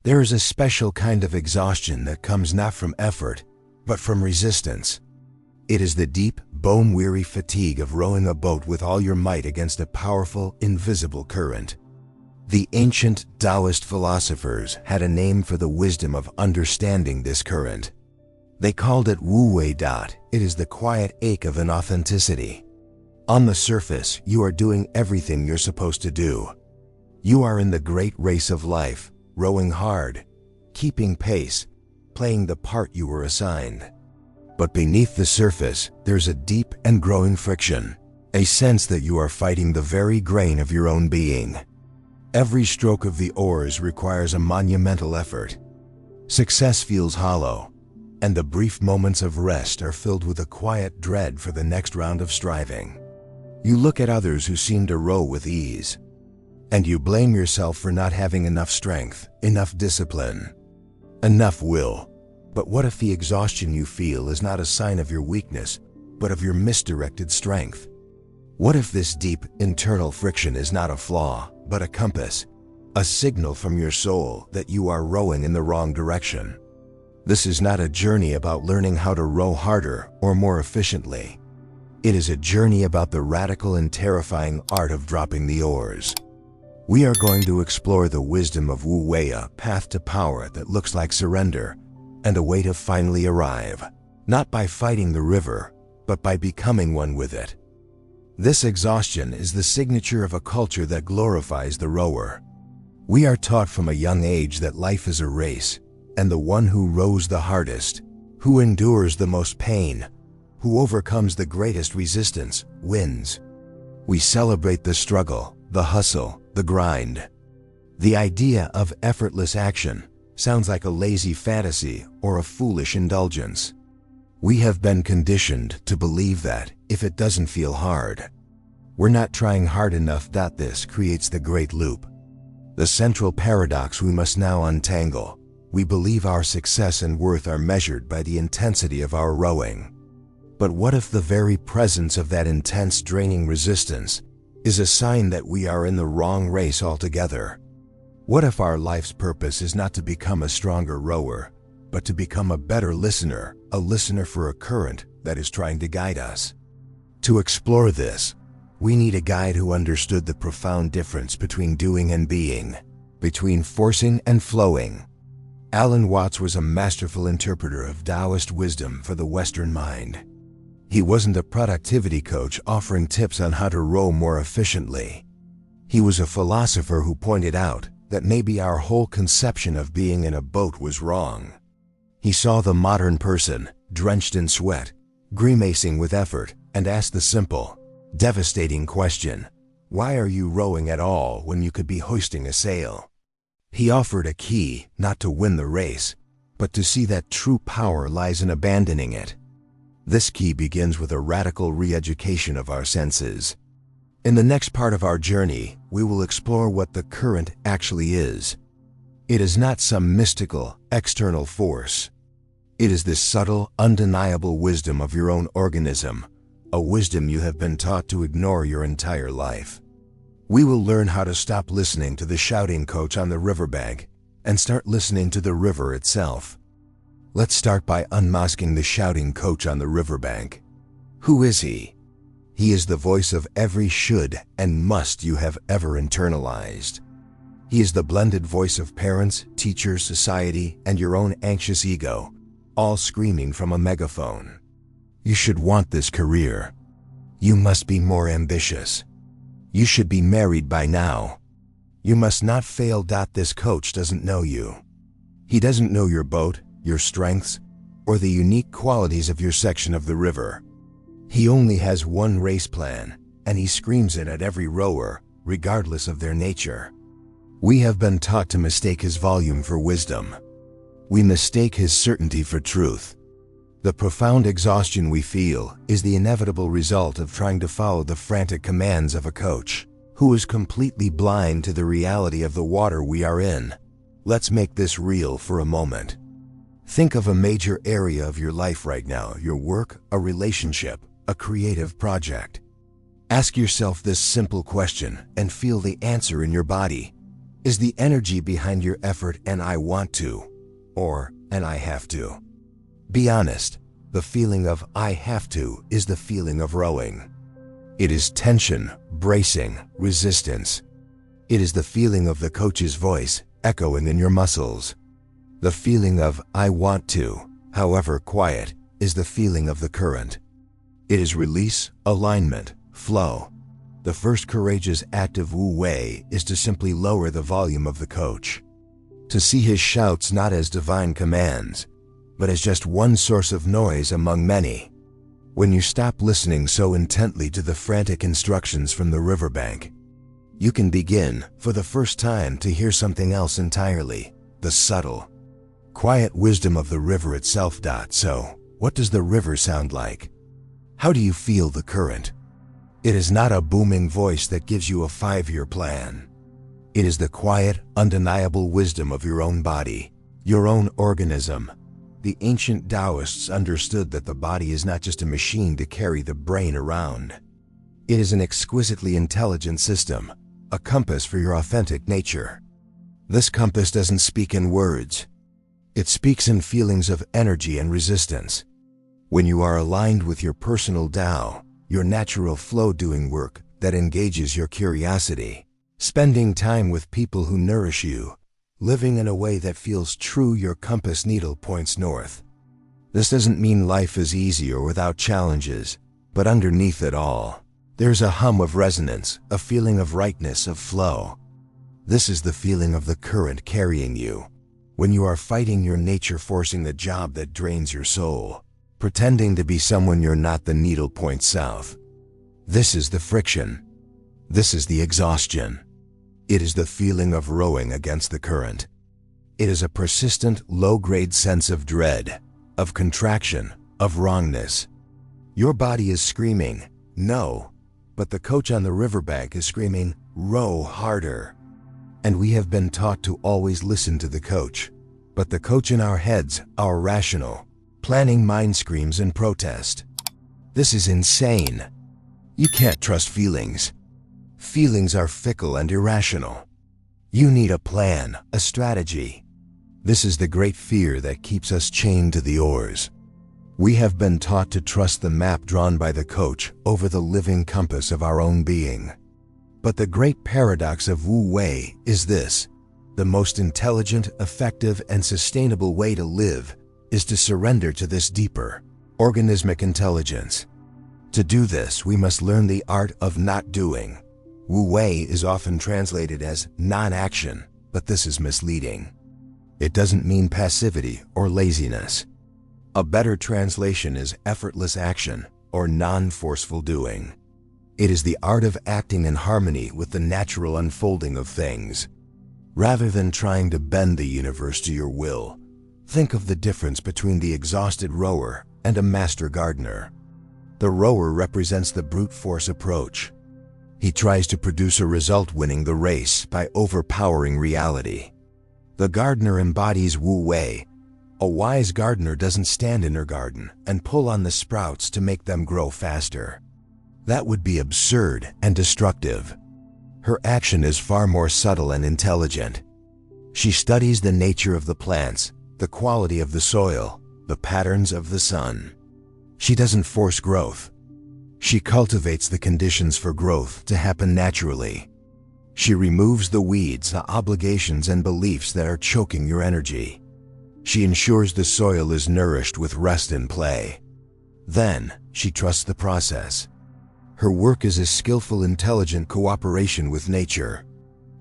There is a special kind of exhaustion that comes not from effort, but from resistance. It is the deep, bone-weary fatigue of rowing a boat with all your might against a powerful, invisible current. The ancient Taoist philosophers had a name for the wisdom of understanding this current. They called it Wu Wei. It is the quiet ache of inauthenticity. On the surface, you are doing everything you're supposed to do. You are in the great race of life, rowing hard, keeping pace, playing the part you were assigned. But beneath the surface, there's a deep and growing friction, a sense that you are fighting the very grain of your own being. Every stroke of the oars requires a monumental effort. Success feels hollow, and the brief moments of rest are filled with a quiet dread for the next round of striving. You look at others who seem to row with ease, and you blame yourself for not having enough strength, enough discipline, enough will. But what if the exhaustion you feel is not a sign of your weakness, but of your misdirected strength? What if this deep, internal friction is not a flaw, but a compass, a signal from your soul that you are rowing in the wrong direction? This is not a journey about learning how to row harder or more efficiently. It is a journey about the radical and terrifying art of dropping the oars. We are going to explore the wisdom of Wu Wei, a path to power that looks like surrender and a way to finally arrive, not by fighting the river, but by becoming one with it. This exhaustion is the signature of a culture that glorifies the rower. We are taught from a young age that life is a race, and the one who rows the hardest, who endures the most pain, who overcomes the greatest resistance, wins. We celebrate the struggle, the hustle, the grind. The idea of effortless action sounds like a lazy fantasy or a foolish indulgence. We have been conditioned to believe that if it doesn't feel hard, we're not trying hard enough. This creates the great loop. The central paradox we must now untangle. We believe our success and worth are measured by the intensity of our rowing. But what if the very presence of that intense, draining resistance is a sign that we are in the wrong race altogether? What if our life's purpose is not to become a stronger rower, but to become a better listener, a listener for a current that is trying to guide us? To explore this, we need a guide who understood the profound difference between doing and being, between forcing and flowing. Alan Watts was a masterful interpreter of Taoist wisdom for the Western mind. He wasn't a productivity coach offering tips on how to row more efficiently. He was a philosopher who pointed out that maybe our whole conception of being in a boat was wrong. He saw the modern person, drenched in sweat, grimacing with effort, and asked the simple, devastating question, why are you rowing at all when you could be hoisting a sail? He offered a key not to win the race, but to see that true power lies in abandoning it. This key begins with a radical re-education of our senses. In the next part of our journey, we will explore what the current actually is. It is not some mystical, external force. It is this subtle, undeniable wisdom of your own organism, a wisdom you have been taught to ignore your entire life. We will learn how to stop listening to the shouting coach on the riverbank and start listening to the river itself. Let's start by unmasking the shouting coach on the riverbank. Who is he? He is the voice of every should and must you have ever internalized. He is the blended voice of parents, teachers, society, and your own anxious ego, all screaming from a megaphone. You should want this career. You must be more ambitious. You should be married by now. You must not fail. This coach doesn't know you. He doesn't know your boat, your strengths, or the unique qualities of your section of the river. He only has one race plan, and he screams it at every rower, regardless of their nature. We have been taught to mistake his volume for wisdom. We mistake his certainty for truth. The profound exhaustion we feel is the inevitable result of trying to follow the frantic commands of a coach who is completely blind to the reality of the water we are in. Let's make this real for a moment. Think of a major area of your life right now, your work, a relationship, a creative project. Ask yourself this simple question and feel the answer in your body. is the energy behind your effort and I want to, or and I have to. Be honest, the feeling of I have to is the feeling of rowing. It is tension, bracing, resistance. It is the feeling of the coach's voice echoing in your muscles. The feeling of I want to, however quiet, is the feeling of the current. It is release, alignment, flow. The first courageous act of Wu Wei is to simply lower the volume of the coach. To see his shouts not as divine commands, but as just one source of noise among many. When you stop listening so intently to the frantic instructions from the riverbank, you can begin, for the first time, to hear something else entirely, the subtle, quiet wisdom of the river itself. So, what does the river sound like? How do you feel the current? It is not a booming voice that gives you a 5-year plan. It is the quiet, undeniable wisdom of your own body, your own organism. The ancient Taoists understood that the body is not just a machine to carry the brain around. It is an exquisitely intelligent system, a compass for your authentic nature. This compass doesn't speak in words. It speaks in feelings of energy and resistance. When you are aligned with your personal Tao, your natural flow doing work that engages your curiosity, spending time with people who nourish you, living in a way that feels true, your compass needle points north. This doesn't mean life is easy or without challenges, but underneath it all, there's a hum of resonance, a feeling of rightness, of flow. This is the feeling of the current carrying you. When you are fighting your nature, forcing the job that drains your soul, pretending to be someone you're not, the needle points south. This is the friction. This is the exhaustion. It is the feeling of rowing against the current. It is a persistent, low-grade sense of dread, of contraction, of wrongness. Your body is screaming, no, but the coach on the riverbank is screaming, row harder. And we have been taught to always listen to the coach. But the coach in our heads, our rational, planning mind screams in protest. This is insane. You can't trust feelings. Feelings are fickle and irrational. You need a plan, a strategy. This is the great fear that keeps us chained to the oars. We have been taught to trust the map drawn by the coach over the living compass of our own being. But the great paradox of Wu Wei is this: the most intelligent, effective, and sustainable way to live is to surrender to this deeper, organismic intelligence. To do this, we must learn the art of not doing. Wu Wei is often translated as non-action, but this is misleading. It doesn't mean passivity or laziness. A better translation is effortless action or non-forceful doing. It is the art of acting in harmony with the natural unfolding of things. Rather than trying to bend the universe to your will, think of the difference between the exhausted rower and a master gardener. The rower represents the brute force approach. He tries to produce a result, winning the race by overpowering reality. The gardener embodies Wu Wei. A wise gardener doesn't stand in her garden and pull on the sprouts to make them grow faster. That would be absurd and destructive. Her action is far more subtle and intelligent. She studies the nature of the plants, the quality of the soil, the patterns of the sun. She doesn't force growth. She cultivates the conditions for growth to happen naturally. She removes the weeds, the obligations, and beliefs that are choking your energy. She ensures the soil is nourished with rest and play. Then, she trusts the process. Her work is a skillful, intelligent cooperation with nature.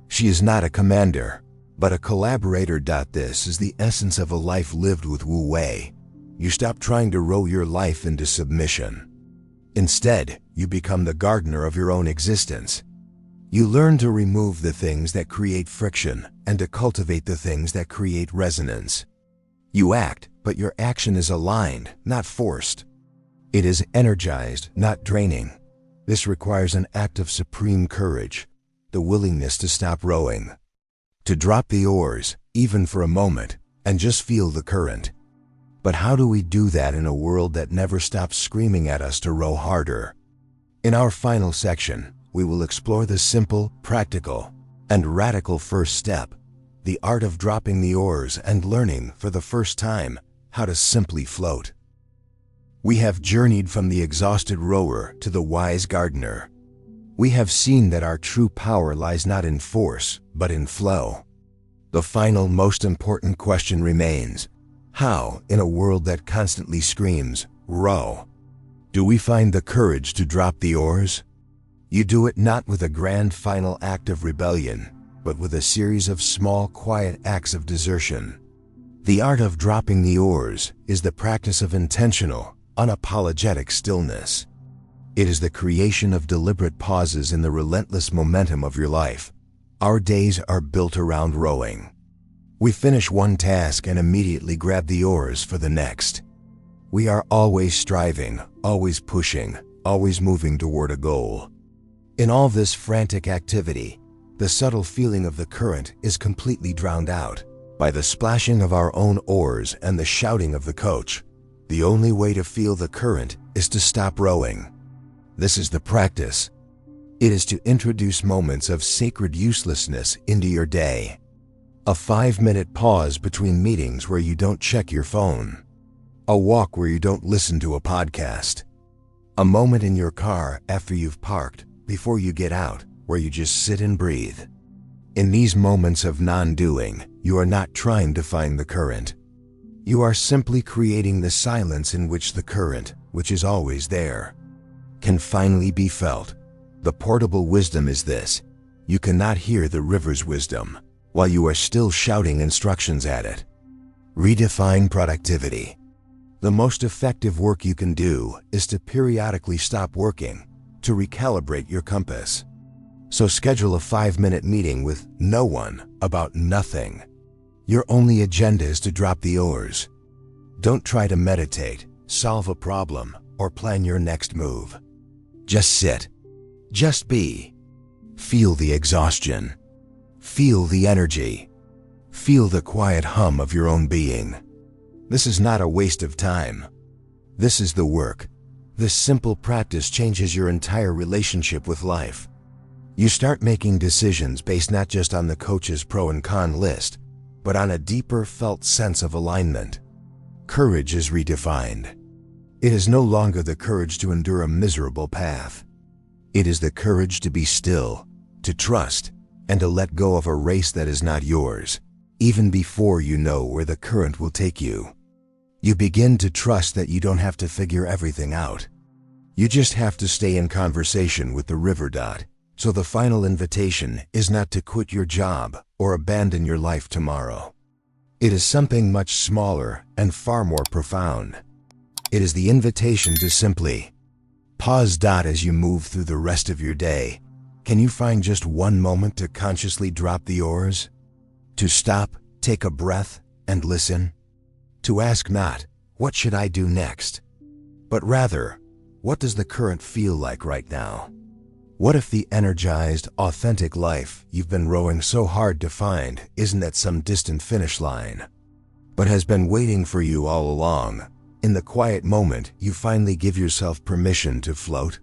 She is not a commander, but a collaborator. This is the essence of a life lived with Wu Wei. You stop trying to row your life into submission. Instead, you become the gardener of your own existence. You learn to remove the things that create friction and to cultivate the things that create resonance. You act, but your action is aligned, not forced. It is energized, not draining. This requires an act of supreme courage, the willingness to stop rowing, to drop the oars, even for a moment, and just feel the current. But how do we do that in a world that never stops screaming at us to row harder? In our final section, we will explore the simple, practical, and radical first step, the art of dropping the oars and learning for the first time how to simply float. We have journeyed from the exhausted rower to the wise gardener. We have seen that our true power lies not in force, but in flow. The final, most important question remains: how, in a world that constantly screams, row, do we find the courage to drop the oars? You do it not with a grand final act of rebellion, but with a series of small, quiet acts of desertion. The art of dropping the oars is the practice of intentional, unapologetic stillness. It is the creation of deliberate pauses in the relentless momentum of your life. Our days are built around rowing. We finish one task and immediately grab the oars for the next. We are always striving, always pushing, always moving toward a goal. In all this frantic activity, the subtle feeling of the current is completely drowned out by the splashing of our own oars and the shouting of the coach. The only way to feel the current is to stop rowing. This is the practice. It is to introduce moments of sacred uselessness into your day. A 5-minute pause between meetings where you don't check your phone. A walk where you don't listen to a podcast. A moment in your car after you've parked, before you get out, where you just sit and breathe. In these moments of non-doing, you are not trying to find the current. You are simply creating the silence in which the current, which is always there, can finally be felt. The portable wisdom is this: you cannot hear the river's wisdom while you are still shouting instructions at it. Redefine productivity. The most effective work you can do is to periodically stop working, to recalibrate your compass. So schedule a 5-minute meeting with no one about nothing. Your only agenda is to drop the oars. Don't try to meditate, solve a problem, or plan your next move. Just sit. Just be. Feel the exhaustion. Feel the energy. Feel the quiet hum of your own being. This is not a waste of time. This is the work. This simple practice changes your entire relationship with life. You start making decisions based not just on the coach's pro and con list, but on a deeper felt sense of alignment. Courage is redefined. It is no longer the courage to endure a miserable path. It is the courage to be still, to trust, and to let go of a race that is not yours, even before you know where the current will take you. You begin to trust that you don't have to figure everything out. You just have to stay in conversation with the river. So the final invitation is not to quit your job or abandon your life tomorrow. It is something much smaller and far more profound. It is the invitation to simply pause. As you move through the rest of your day, can you find just one moment to consciously drop the oars? To stop, take a breath, and listen? To ask not, what should I do next? But rather, what does the current feel like right now? What if the energized, authentic life you've been rowing so hard to find isn't at some distant finish line, but has been waiting for you all along? In the quiet moment, you finally give yourself permission to float.